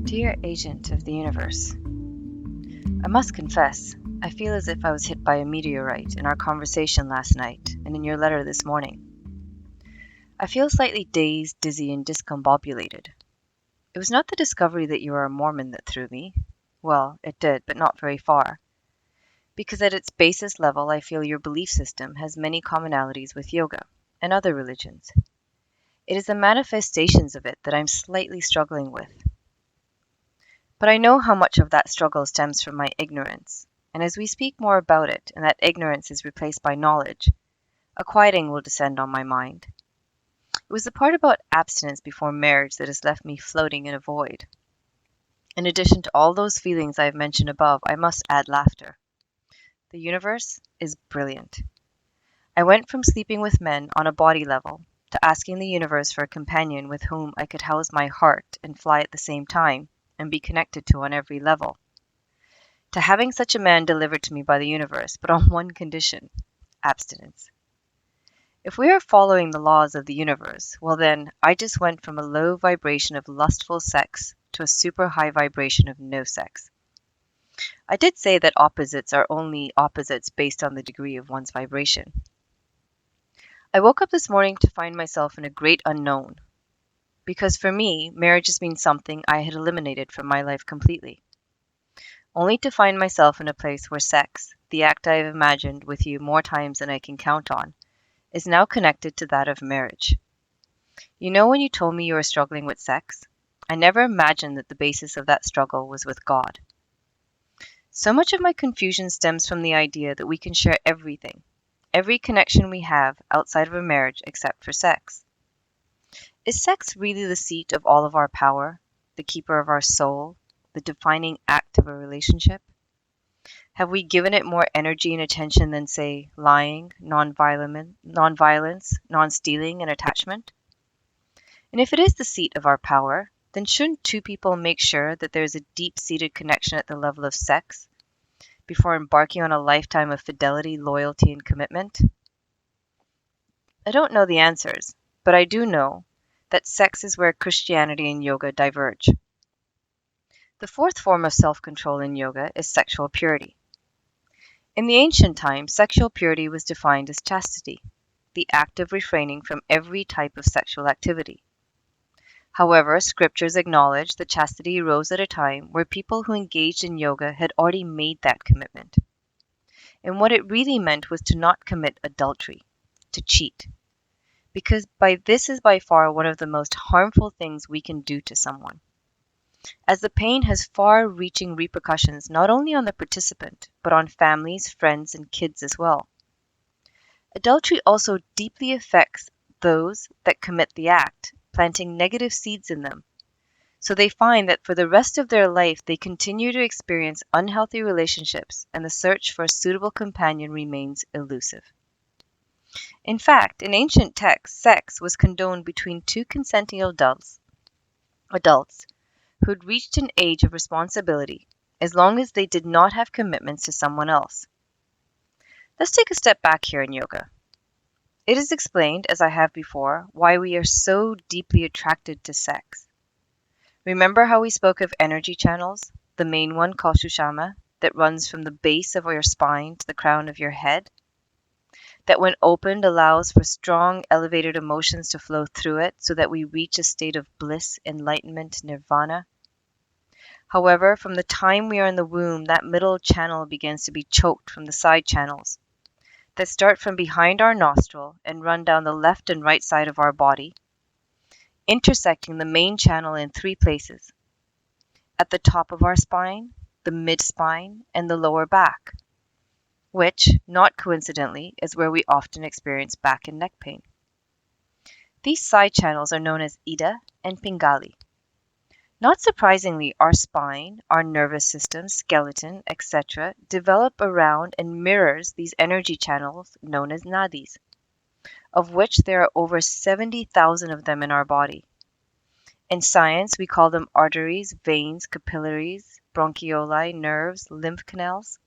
Dear Agent of the Universe, I must confess, I feel as if I was hit by a meteorite in our conversation last night and in your letter this morning. I feel slightly dazed, dizzy, and discombobulated. It was not the discovery that you are a Mormon that threw me. Well, it did, but not very far. Because at its basis level, I feel your belief system has many commonalities with yoga and other religions. It is the manifestations of it that I'm slightly struggling with. But I know how much of that struggle stems from my ignorance, and as we speak more about it and that ignorance is replaced by knowledge, a quieting will descend on my mind. It was the part about abstinence before marriage that has left me floating in a void. In addition to all those feelings I have mentioned above, I must add laughter. The universe is brilliant. I went from sleeping with men on a body level to asking the universe for a companion with whom I could house my heart and fly at the same time, and be connected to on every level, to having such a man delivered to me by the universe, but on one condition: abstinence. If we are following the laws of the universe, well then, I just went from a low vibration of lustful sex to a super high vibration of no sex. I did say that opposites are only opposites based on the degree of one's vibration. I woke up this morning to find myself in a great unknown, because for me, marriage has been something I had eliminated from my life completely, only to find myself in a place where sex, the act I have imagined with you more times than I can count on, is now connected to that of marriage. You know, when you told me you were struggling with sex, I never imagined that the basis of that struggle was with God. So much of my confusion stems from the idea that we can share everything, every connection we have outside of a marriage except for sex. Is sex really the seat of all of our power, the keeper of our soul, the defining act of a relationship? Have we given it more energy and attention than, say, lying, non-violence, non-stealing, and attachment? And if it is the seat of our power, then shouldn't two people make sure that there is a deep-seated connection at the level of sex before embarking on a lifetime of fidelity, loyalty, and commitment? I don't know the answers, but I do know that sex is where Christianity and yoga diverge. The fourth form of self-control in yoga is sexual purity. In the ancient times, sexual purity was defined as chastity, the act of refraining from every type of sexual activity. However, scriptures acknowledge that chastity arose at a time where people who engaged in yoga had already made that commitment. And what it really meant was to not commit adultery, to cheat, because this is by far one of the most harmful things we can do to someone, as the pain has far-reaching repercussions not only on the participant, but on families, friends, and kids as well. Adultery also deeply affects those that commit the act, planting negative seeds in them, so they find that for the rest of their life they continue to experience unhealthy relationships, and the search for a suitable companion remains elusive. In fact, in ancient texts, sex was condoned between two consenting adults who had reached an age of responsibility, as long as they did not have commitments to someone else. Let's take a step back here in yoga. It is explained, as I have before, why we are so deeply attracted to sex. Remember how we spoke of energy channels, the main one called Sushama, that runs from the base of your spine to the crown of your head? That when opened allows for strong, elevated emotions to flow through it so that we reach a state of bliss, enlightenment, nirvana. However, from the time we are in the womb, that middle channel begins to be choked from the side channels that start from behind our nostril and run down the left and right side of our body, intersecting the main channel in three places: at the top of our spine, the mid-spine, and the lower back, which, not coincidentally, is where we often experience back and neck pain. These side channels are known as Ida and Pingali. Not surprisingly, our spine, our nervous system, skeleton, etc. develop around and mirrors these energy channels known as nadis, of which there are over 70,000 of them in our body. In science, we call them arteries, veins, capillaries, bronchioli, nerves, lymph canals.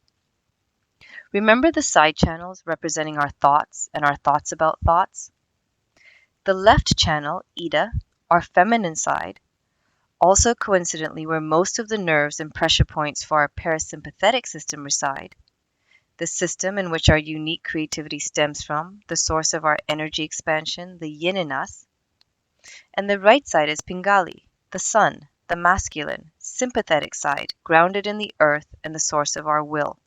Remember the side channels representing our thoughts and our thoughts about thoughts? The left channel, Ida, our feminine side, Also coincidentally where most of the nerves and pressure points for our parasympathetic system reside, the system in which our unique creativity stems from, the source of our energy expansion, the yin in us. And the right side is Pingali, the sun, the masculine, sympathetic side, grounded in the earth and the source of our will.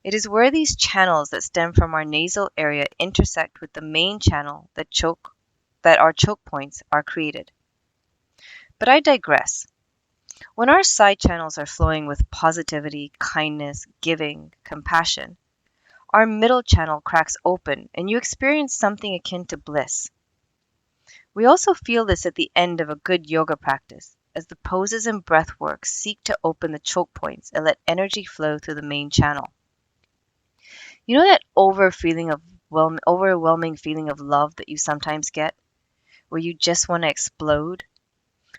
It is where these channels that stem from our nasal area intersect with the main channel that our choke points are created. But I digress. When our side channels are flowing with positivity, kindness, giving, compassion, our middle channel cracks open and you experience something akin to bliss. We also feel this at the end of a good yoga practice, as the poses and breath work seek to open the choke points and let energy flow through the main channel. You know that overwhelming feeling of love that you sometimes get, where you just want to explode?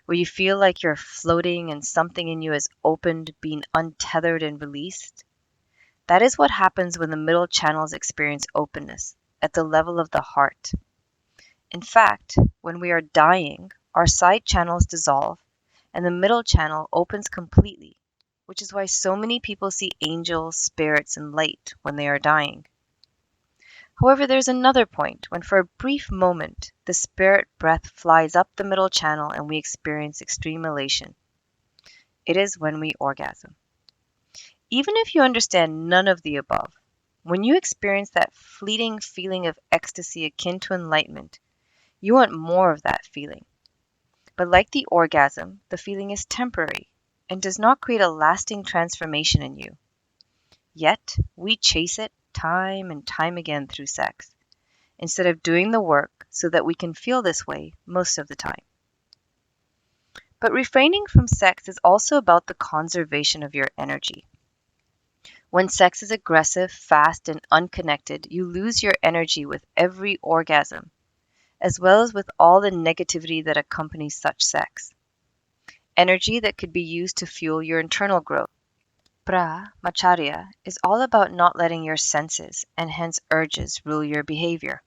Where you feel like you're floating and something in you has opened, being untethered and released? That is what happens when the middle channels experience openness at the level of the heart. In fact, when we are dying, our side channels dissolve and the middle channel opens completely, which is why so many people see angels, spirits, and light when they are dying. However, there's another point when for a brief moment the spirit breath flies up the middle channel and we experience extreme elation. It is when we orgasm. Even if you understand none of the above, when you experience that fleeting feeling of ecstasy akin to enlightenment, you want more of that feeling. But like the orgasm, the feeling is temporary and does not create a lasting transformation in you. Yet, we chase it time and time again through sex, instead of doing the work so that we can feel this way most of the time. But refraining from sex is also about the conservation of your energy. When sex is aggressive, fast, and unconnected, you lose your energy with every orgasm, as well as with all the negativity that accompanies such sex. Energy that could be used to fuel your internal growth. Brahmacharya is all about not letting your senses, and hence urges, rule your behavior.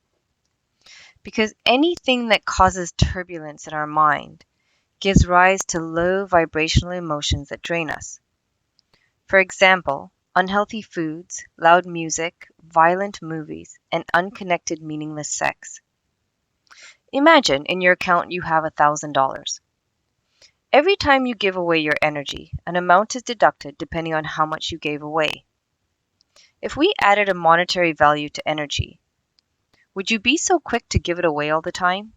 Because anything that causes turbulence in our mind gives rise to low vibrational emotions that drain us. For example, unhealthy foods, loud music, violent movies, and unconnected meaningless sex. Imagine in your account you have $1,000. Every time you give away your energy, an amount is deducted depending on how much you gave away. If we added a monetary value to energy, would you be so quick to give it away all the time?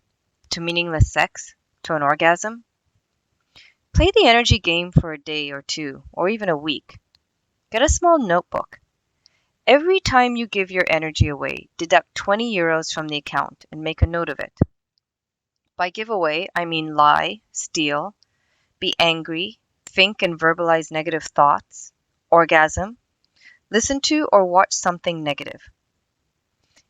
To meaningless sex? To an orgasm? Play the energy game for a day or two, or even a week. Get a small notebook. Every time you give your energy away, deduct 20 euros from the account and make a note of it. By give away, I mean lie, steal, be angry, think and verbalize negative thoughts, orgasm, listen to or watch something negative.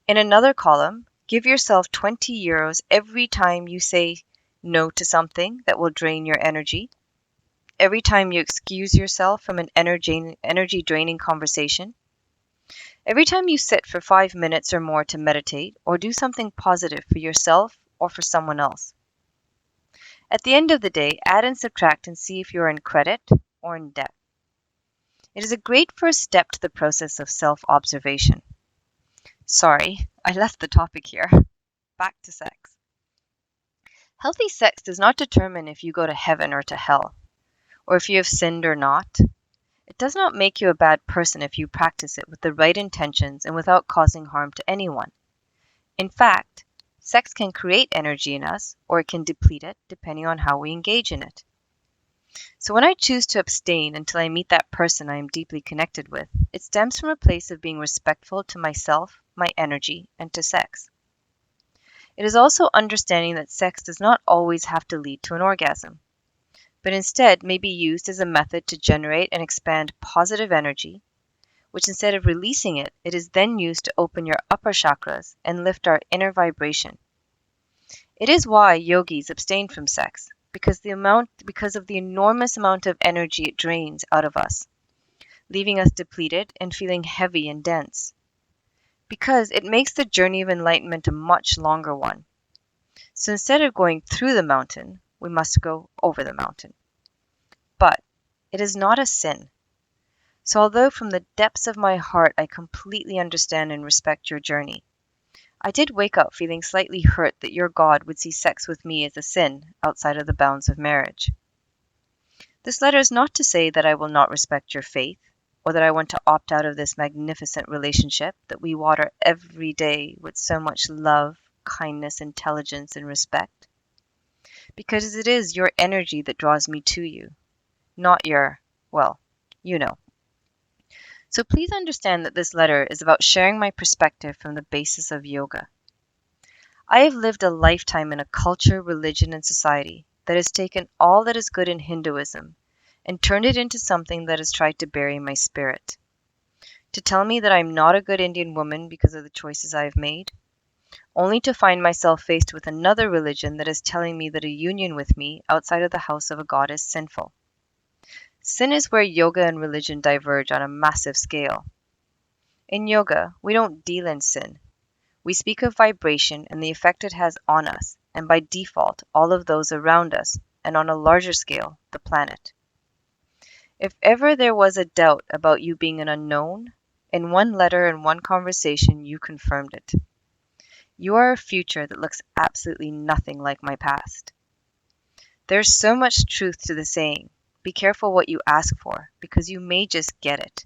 In another column, give yourself 20 euros every time you say no to something that will drain your energy, every time you excuse yourself from an energy draining conversation, every time you sit for 5 minutes or more to meditate or do something positive for yourself or for someone else. At the end of the day, add and subtract and see if you are in credit or in debt. It is a great first step to the process of self-observation. Sorry, I left the topic here. Back to sex. Healthy sex does not determine if you go to heaven or to hell, or if you have sinned or not. It does not make you a bad person if you practice it with the right intentions and without causing harm to anyone. In fact, sex can create energy in us, or it can deplete it, depending on how we engage in it. So when I choose to abstain until I meet that person I am deeply connected with, it stems from a place of being respectful to myself, my energy, and to sex. It is also understanding that sex does not always have to lead to an orgasm, but instead may be used as a method to generate and expand positive energy, which instead of releasing it, it is then used to open your upper chakras and lift our inner vibration. It is why yogis abstain from sex, because of the enormous amount of energy it drains out of us, leaving us depleted and feeling heavy and dense. Because it makes the journey of enlightenment a much longer one. So instead of going through the mountain, we must go over the mountain. But it is not a sin. So although from the depths of my heart I completely understand and respect your journey, I did wake up feeling slightly hurt that your God would see sex with me as a sin outside of the bounds of marriage. This letter is not to say that I will not respect your faith, or that I want to opt out of this magnificent relationship that we water every day with so much love, kindness, intelligence, and respect. Because it is your energy that draws me to you, not your, well, you know. So please understand that this letter is about sharing my perspective from the basis of yoga. I have lived a lifetime in a culture, religion, and society that has taken all that is good in Hinduism and turned it into something that has tried to bury my spirit. To tell me that I'm not a good Indian woman because of the choices I have made, only to find myself faced with another religion that is telling me that a union with me outside of the house of a god is sinful. Sin is where yoga and religion diverge on a massive scale. In yoga, we don't deal in sin. We speak of vibration and the effect it has on us, and by default, all of those around us, and on a larger scale, the planet. If ever there was a doubt about you being an unknown, in one letter and one conversation you confirmed it. You are a future that looks absolutely nothing like my past. There's so much truth to the saying, be careful what you ask for, because you may just get it,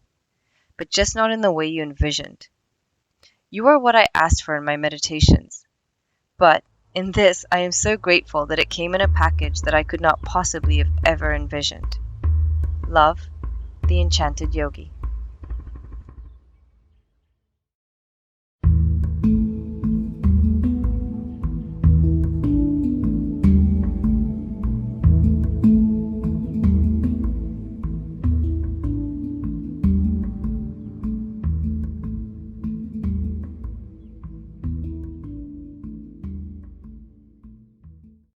but just not in the way you envisioned. You are what I asked for in my meditations, but in this I am so grateful that it came in a package that I could not possibly have ever envisioned. Love, the Enchanted Yogi.